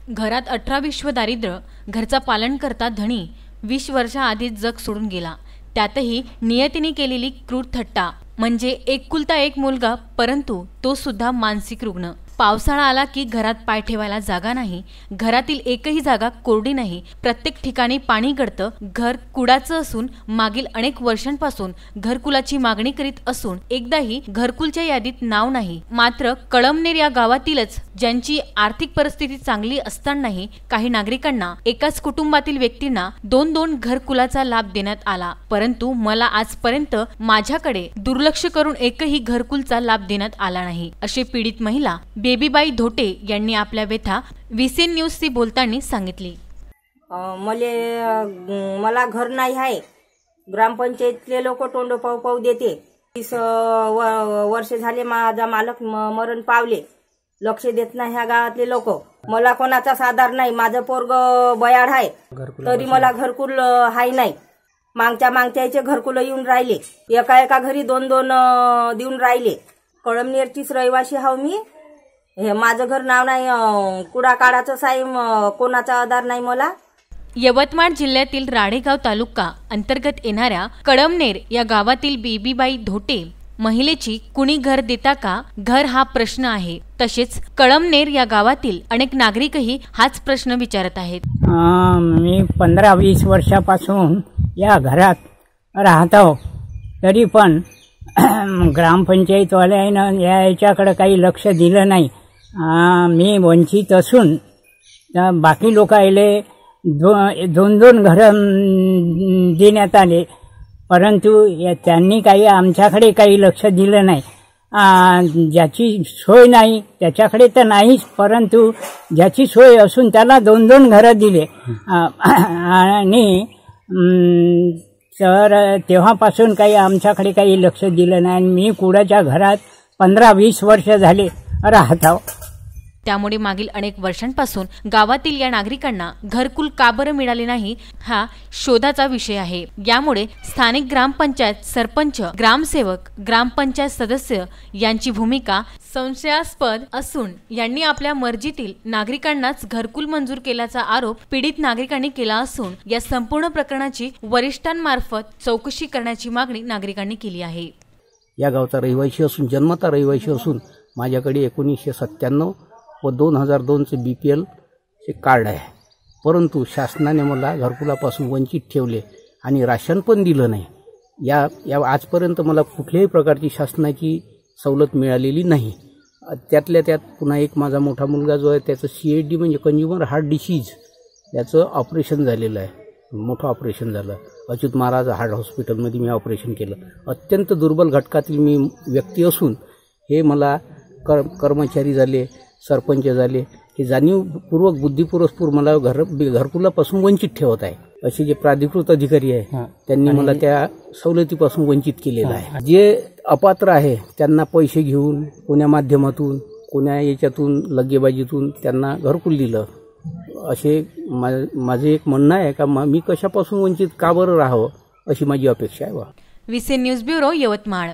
घरात 18 विश्व दारिद्र्य, घरचा पालन करता धनी 20 वर्षाआधीच जग सोडून गेला। त्यातही नियतीने केलेली क्रूर थट्टा म्हणजे एकुलता एक मुलगा, परंतु तो सुद्धा मानसिक रुग्ण। पावसाळा आला की घरात पाय ठेवायला जागा नाही, घरातील एकही जागा कोरडी नाही, प्रत्येक ठिकाणी पाणी गळतं। घर कुडाचं असून मागील अनेक वर्षांपासून घरकुलाची मागणी करीत असून एकदाही घरकुलच्या यादीत नाव नाही। मात्र कळमनेर या गावातीलच ज्यांची आर्थिक परिस्थिती चांगली असतानाही काही नागरिकांना एकाच कुटुंबातील व्यक्तींना 2-2 घरकुलाचा लाभ देण्यात आला, परंतु मला आजपर्यंत माझ्याकडे दुर्लक्ष करून एकही घरकुलचा लाभ देण्यात आला नाही, असे पीडित महिला बेबीबाई धोटे यांनी आपल्या व्यथा व्हीसीएन न्यूजशी बोलताना सांगितली। मला घर नाही आहे, ग्रामपंचायतले लोक तोंड पाऊ देते। 30 वर्ष झाले माझा मालक मरण पावले, लक्ष देत नाही ह्या गावातले लोक। मला कोणाचाच आधार नाही, माझं पोरग बयाड आहे तरी मला घरकुल हाय नाही। मागच्याचे घरकुल येऊन राहिले, एका घरी 2-2 देऊन राहिले। कळमनेरचीच रहिवासी हाव मी, हे माझं घर नाव नाही, कुडा काढाचं साईम कोणाचा आधार नाही मला। यवतमाळ जिल्ह्यातील राळेगाव तालुका अंतर्गत येणाऱ्या कळमनेर या गावातील बेबीबाई धोटे महिलेची कुणी घर देता का घर हा प्रश्न आहे। तसेच कळमनेर या गावातील अनेक नागरिकही हाच प्रश्न विचारत आहेत। मी 15-20 वर्षापासून या घरात राहतो, तरी पण ग्रामपंचायतवाल्यानं याच्याकडे काही लक्ष दिलं नाही। मी वंचित असून बाकी लोकायले 2-2 घरं देण्यात आले, परंतु त्यांनी काही आमच्याकडे काही लक्ष दिलं नाही। ज्याची सोय नाही त्याच्याकडे तर नाहीच, परंतु ज्याची सोय असून त्याला 2-2 घरं दिले। आणि तर तेव्हापासून काही आमच्याकडे काही लक्ष दिलं नाही। मी कुडाच्या घरात 15-20 वर्ष झाले राहतो। त्यामुळे मागील अनेक वर्षांपासून गावातील या नागरिकांना घरकुल का बरं मिळाले नाही हा शोधाचा विषय आहे। यामुळे स्थानिक ग्रामपंचायत सरपंच, ग्रामसेवक, ग्रामपंचायत सदस्य यांची भूमिका संशयास्पद असून यांनी आपल्या मर्जीतील नागरिकांनाच घरकुल मंजूर केल्याचा आरोप पीडित नागरिकांनी केला असून या संपूर्ण प्रकरणाची वरिष्ठांमार्फत चौकशी करण्याची मागणी नागरिकांनी केली आहे। या गावचा रहिवासी असून जन्मता रहिवासी असून माझ्याकडे 1997 व 2002चे BPL चे कार्ड आहे, परंतु शासनाने मला घरकुलापासून वंचित ठेवले आणि राशन पण दिलं नाही। या आजपर्यंत मला कुठल्याही प्रकारची शासनाची सवलत मिळालेली नाही। त्यातल्या त्यात पुन्हा एक माझा मोठा मुलगा जो आहे त्याचं CHD म्हणजे कंझ्युमर हार्ट डिसीज, त्याचं ऑपरेशन झालेलं आहे, मोठं ऑपरेशन झालं। अच्युत महाराज हार्ट हॉस्पिटलमध्ये मी ऑपरेशन केलं। अत्यंत दुर्बल घटकातील मी व्यक्ती असून हे मला कर्मचारी झाले, सरपंच झाले, हे जाणीवपूर्वक बुद्धिपूर्वक मला घरकुलापासून वंचित ठेवत आहे। असे जे प्राधिकृत अधिकारी आहे त्यांनी मला त्या सवलतीपासून वंचित केलेलं आहे। जे अपात्र आहे त्यांना पैसे घेऊन कोण्या माध्यमातून कोण्या याच्यातून लगेबाजीतून त्यांना घरकुल दिलं, असे माझे एक म्हणणं आहे का मी कशापासून वंचित का बरं राहावं अशी माझी अपेक्षा आहे। व्हीसीएन न्यूज ब्युरो, यवतमाळ।